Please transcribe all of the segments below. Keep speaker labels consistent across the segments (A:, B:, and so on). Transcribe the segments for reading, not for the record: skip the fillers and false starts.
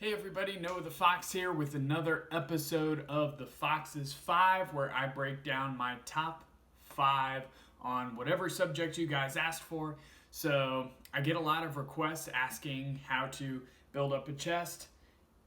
A: Hey everybody, Noah the Fox here with another episode of The Fox's 5, where I break down my top 5 on whatever subject you guys asked for. So I get a lot of requests asking how to build up a chest.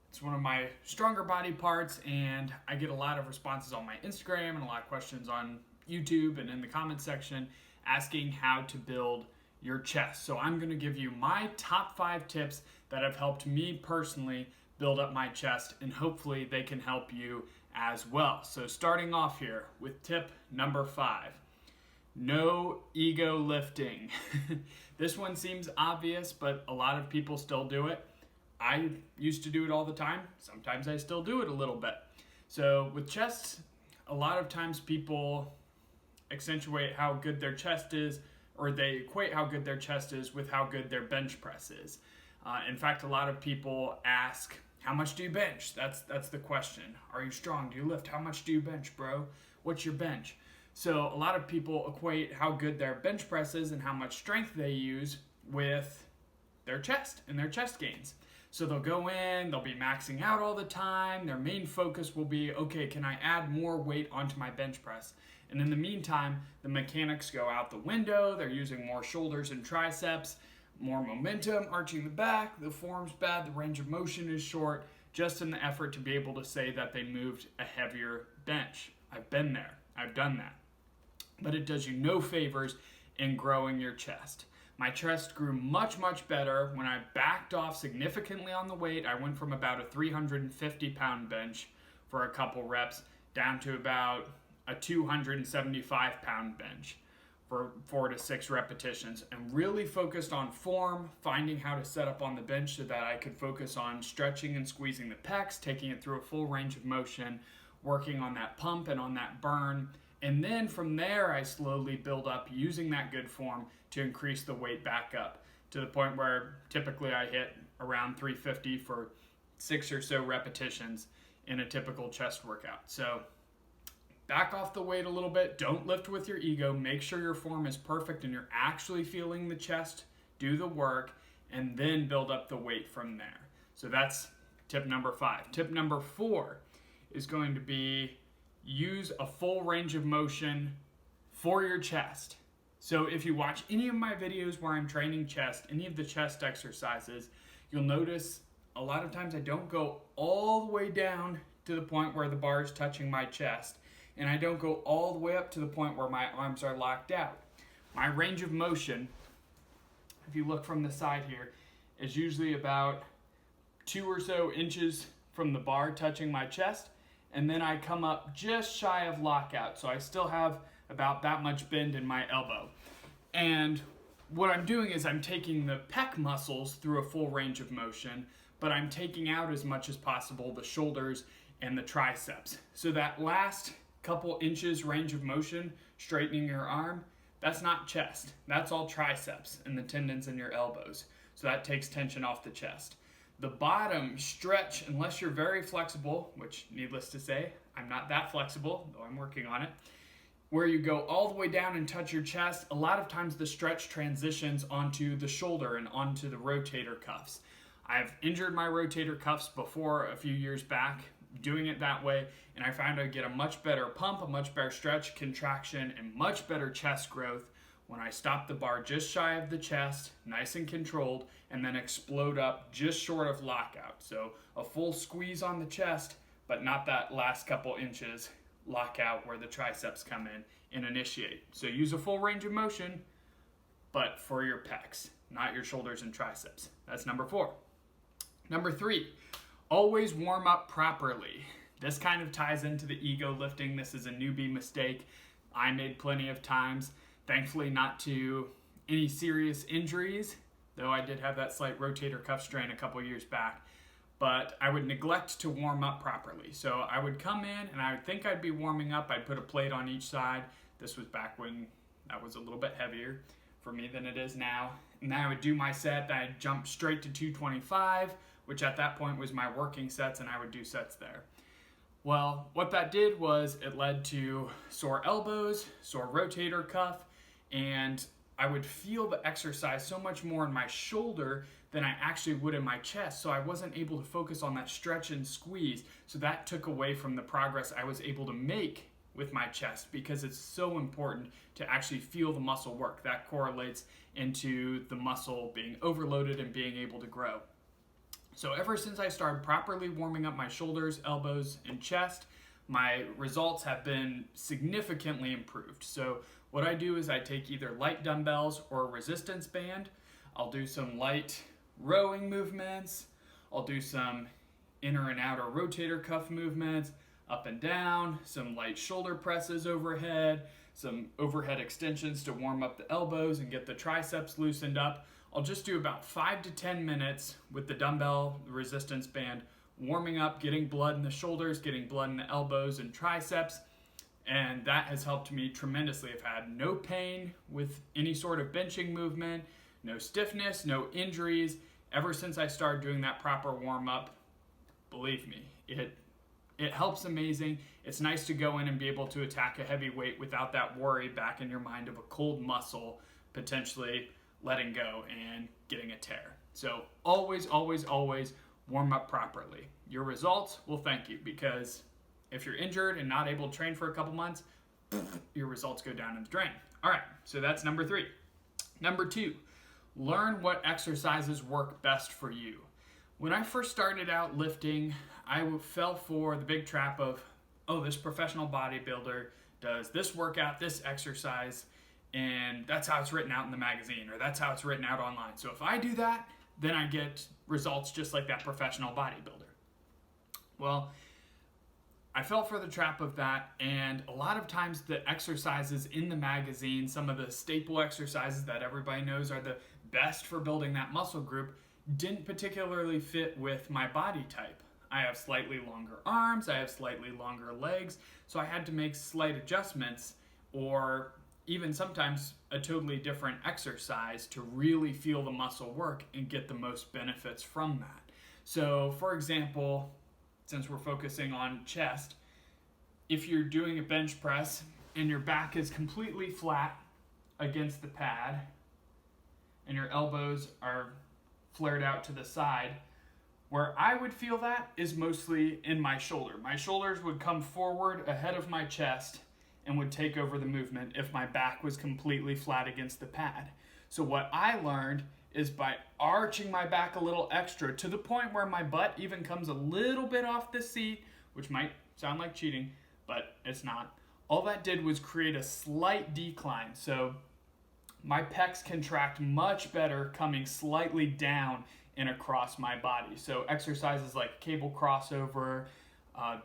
A: It's one of my stronger body parts, and I get a lot of responses on my Instagram and a lot of questions on YouTube and in the comment section asking how to build your chest. So I'm going to give you my top 5 tips that have helped me personally build up my chest, and hopefully they can help you as well. So starting off here with tip number 5, no ego lifting. This one seems obvious, but a lot of people still do it. I used to do it all the time. Sometimes I still do it a little bit. So with chests, a lot of times people accentuate how good their chest is, or they equate how good their chest is with how good their bench press is. In fact, a lot of people ask, how much do you bench? That's the question. Are you strong? Do you lift? How much do you bench, bro? What's your bench? So a lot of people equate how good their bench press is and how much strength they use with their chest and their chest gains. So they'll go in, they'll be maxing out all the time. Their main focus will be, okay, can I add more weight onto my bench press? And in the meantime, the mechanics go out the window. They're using more shoulders and triceps, more momentum, arching the back, the form's bad, the range of motion is short, just in the effort to be able to say that they moved a heavier bench. I've been there. I've done that. But it does you no favors in growing your chest. My chest grew much, much better when I backed off significantly on the weight. I went from about a 350-pound bench for a couple reps down to about a 275-pound bench for 4 to 6 repetitions, and really focused on form, finding how to set up on the bench so that I could focus on stretching and squeezing the pecs, taking it through a full range of motion, working on that pump and on that burn. And then from there, I slowly build up using that good form to increase the weight back up to the point where typically I hit around 350 for 6 or so repetitions in a typical chest workout. So back off the weight a little bit. Don't lift with your ego. Make sure your form is perfect and you're actually feeling the chest. Do the work and then build up the weight from there. So that's tip number 5. Tip number 4 is going to be use a full range of motion for your chest. So if you watch any of my videos where I'm training chest, any of the chest exercises, you'll notice a lot of times I don't go all the way down to the point where the bar is touching my chest, and I don't go all the way up to the point where my arms are locked out. My range of motion, if you look from the side here, is usually about 2 or so inches from the bar touching my chest, and then I come up just shy of lockout, so I still have about that much bend in my elbow. And what I'm doing is I'm taking the pec muscles through a full range of motion, but I'm taking out as much as possible the shoulders and the triceps. So that last couple inches range of motion, straightening your arm, that's not chest. That's all triceps and the tendons in your elbows. So that takes tension off the chest. The bottom stretch, unless you're very flexible, which needless to say, I'm not that flexible, though I'm working on it, where you go all the way down and touch your chest, a lot of times the stretch transitions onto the shoulder and onto the rotator cuffs. I've injured my rotator cuffs before a few years back doing it that way, and I found I get a much better pump, a much better stretch, contraction, and much better chest growth when I stop the bar just shy of the chest, nice and controlled, and then explode up just short of lockout. So a full squeeze on the chest, but not that last couple inches lockout where the triceps come in and initiate. So use a full range of motion, but for your pecs, not your shoulders and triceps. That's number 4. Number 3, always warm up properly. This kind of ties into the ego lifting. This is a newbie mistake I made plenty of times. Thankfully not to any serious injuries, though I did have that slight rotator cuff strain a couple years back. But I would neglect to warm up properly. So I would come in and I would think I'd be warming up. I'd put a plate on each side. This was back when that was a little bit heavier for me than it is now. And then I would do my set. Then I'd jump straight to 225, which at that point was my working sets, and I would do sets there. Well, what that did was it led to sore elbows, sore rotator cuff, and I would feel the exercise so much more in my shoulder than I actually would in my chest. So I wasn't able to focus on that stretch and squeeze. So that took away from the progress I was able to make with my chest, because it's so important to actually feel the muscle work. That correlates into the muscle being overloaded and being able to grow. So ever since I started properly warming up my shoulders, elbows, and chest, my results have been significantly improved. So what I do is I take either light dumbbells or a resistance band. I'll do some light rowing movements. I'll do some inner and outer rotator cuff movements, up and down, some light shoulder presses overhead, some overhead extensions to warm up the elbows and get the triceps loosened up. I'll just do about 5 to 10 minutes with the dumbbell, the resistance band, warming up, getting blood in the shoulders, getting blood in the elbows and triceps, and that has helped me tremendously. I've had no pain with any sort of benching movement, no stiffness, no injuries. Ever since I started doing that proper warm-up, believe me, it helps amazing. It's nice to go in and be able to attack a heavy weight without that worry back in your mind of a cold muscle potentially letting go and getting a tear. So always, always, always warm up properly. Your results will thank you, because if you're injured and not able to train for a couple months, your results go down in the drain. All right, so that's number 3. Number 2, learn what exercises work best for you. When I first started out lifting, I fell for the big trap of, oh, this professional bodybuilder does this workout, this exercise, and that's how it's written out in the magazine, or that's how it's written out online. So if I do that, then I get results just like that professional bodybuilder. Well, I fell for the trap of that, and a lot of times the exercises in the magazine, some of the staple exercises that everybody knows are the best for building that muscle group, didn't particularly fit with my body type. I have slightly longer arms, I have slightly longer legs, so I had to make slight adjustments, or even sometimes a totally different exercise to really feel the muscle work and get the most benefits from that. So for example, since we're focusing on chest, if you're doing a bench press and your back is completely flat against the pad and your elbows are flared out to the side, where I would feel that is mostly in my shoulder. My shoulders would come forward ahead of my chest and would take over the movement if my back was completely flat against the pad. So what I learned is by arching my back a little extra to the point where my butt even comes a little bit off the seat, which might sound like cheating, but it's not. All that did was create a slight decline. So my pecs contract much better coming slightly down and across my body. So exercises like cable crossover,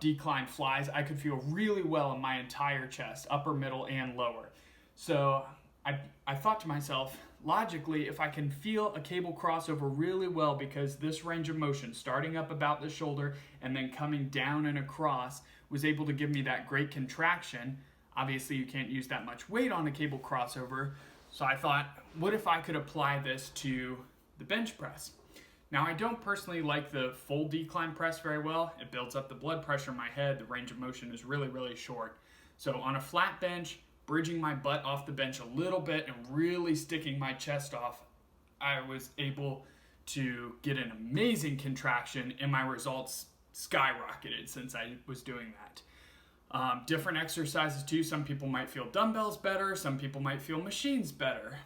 A: decline flies, I could feel really well in my entire chest, upper, middle, and lower. So I thought to myself, logically, if I can feel a cable crossover really well, because this range of motion, starting up about the shoulder and then coming down and across, was able to give me that great contraction. Obviously, you can't use that much weight on a cable crossover. So I thought, what if I could apply this to the bench press? Now, I don't personally like the full decline press very well. It builds up the blood pressure in my head. The range of motion is really, really short. So on a flat bench, bridging my butt off the bench a little bit and really sticking my chest off, I was able to get an amazing contraction, and my results skyrocketed since I was doing that. Different exercises too. Some people might feel dumbbells better. Some people might feel machines better.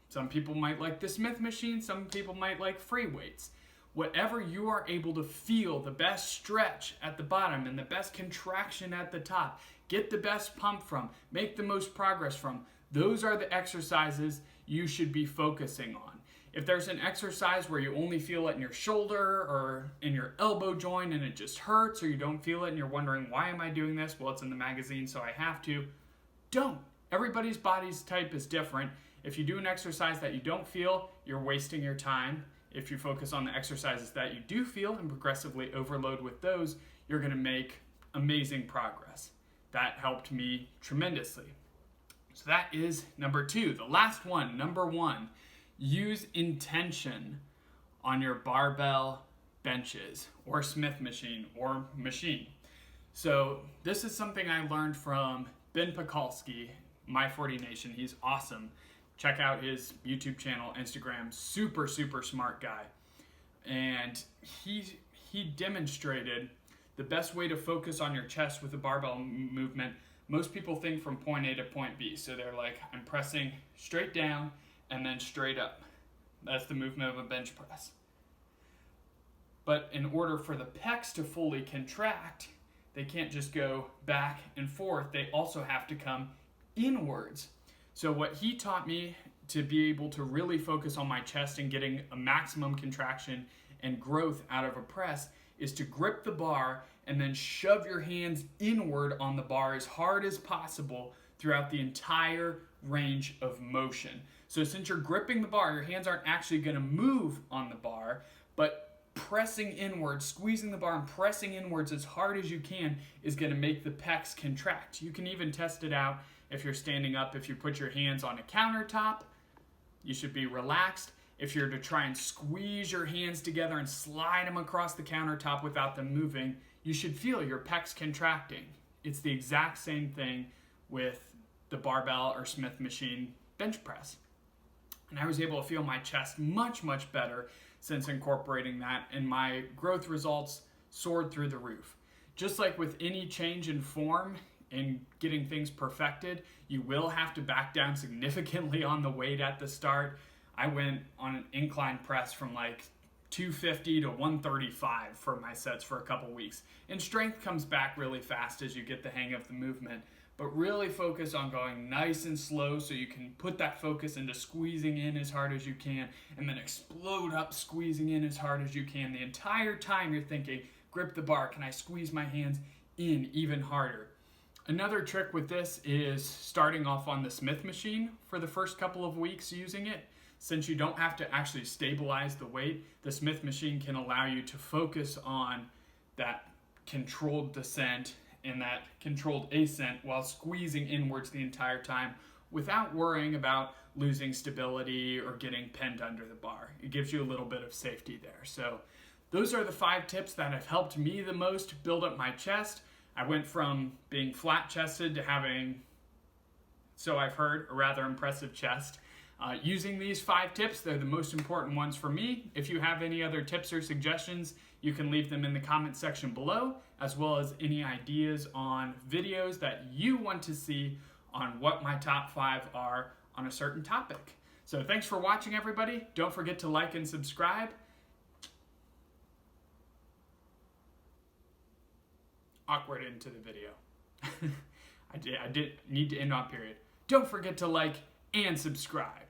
A: Some people might like the Smith machine, some people might like free weights. Whatever you are able to feel the best stretch at the bottom and the best contraction at the top, get the best pump from, make the most progress from, those are the exercises you should be focusing on. If there's an exercise where you only feel it in your shoulder or in your elbow joint and it just hurts, or you don't feel it and you're wondering, why am I doing this? Well, it's in the magazine, so I have to. Don't. Everybody's body's type is different. If you do an exercise that you don't feel, you're wasting your time. If you focus on the exercises that you do feel and progressively overload with those, you're going to make amazing progress. That helped me tremendously. So that is number 2. The last one, number 1, use intention on your barbell benches or Smith machine or machine. So this is something I learned from Ben Pekalski, My40 Nation. He's awesome. Check out his YouTube channel, Instagram. Super, super smart guy. and he demonstrated the best way to focus on your chest with a barbell movement. Most people think from point A to point B. So they're like, I'm pressing straight down and then straight up. That's the movement of a bench press. But in order for the pecs to fully contract, they can't just go back and forth. They also have to come inwards. So what he taught me to be able to really focus on my chest and getting a maximum contraction and growth out of a press is to grip the bar and then shove your hands inward on the bar as hard as possible throughout the entire range of motion. So since you're gripping the bar, your hands aren't actually going to move on the bar, but pressing inward, squeezing the bar and pressing inwards as hard as you can is going to make the pecs contract. You can even test it out if you're standing up. If you put your hands on a countertop, you should be relaxed. If you're to try and squeeze your hands together and slide them across the countertop without them moving, you should feel your pecs contracting. It's the exact same thing with the barbell or Smith machine bench press. And I was able to feel my chest much, much better since incorporating that, and my growth results soared through the roof. Just like with any change in form and getting things perfected, you will have to back down significantly on the weight at the start. I went on an incline press from like 250 to 135 for my sets for a couple weeks. And strength comes back really fast as you get the hang of the movement. But really focus on going nice and slow so you can put that focus into squeezing in as hard as you can and then explode up squeezing in as hard as you can. The entire time you're thinking, grip the bar, can I squeeze my hands in even harder? Another trick with this is starting off on the Smith machine for the first couple of weeks using it. Since you don't have to actually stabilize the weight, the Smith machine can allow you to focus on that controlled descent and that controlled ascent while squeezing inwards the entire time without worrying about losing stability or getting pinned under the bar. It gives you a little bit of safety there. So those are the 5 tips that have helped me the most build up my chest. I went from being flat-chested to having, so I've heard, a rather impressive chest. Using these 5 tips, they're the most important ones for me. If you have any other tips or suggestions, you can leave them in the comment section below, as well as any ideas on videos that you want to see on what my top 5 are on a certain topic. So thanks for watching, everybody. Don't forget to like and subscribe. Awkward into the video. I did need to end on period. Don't forget to like and subscribe.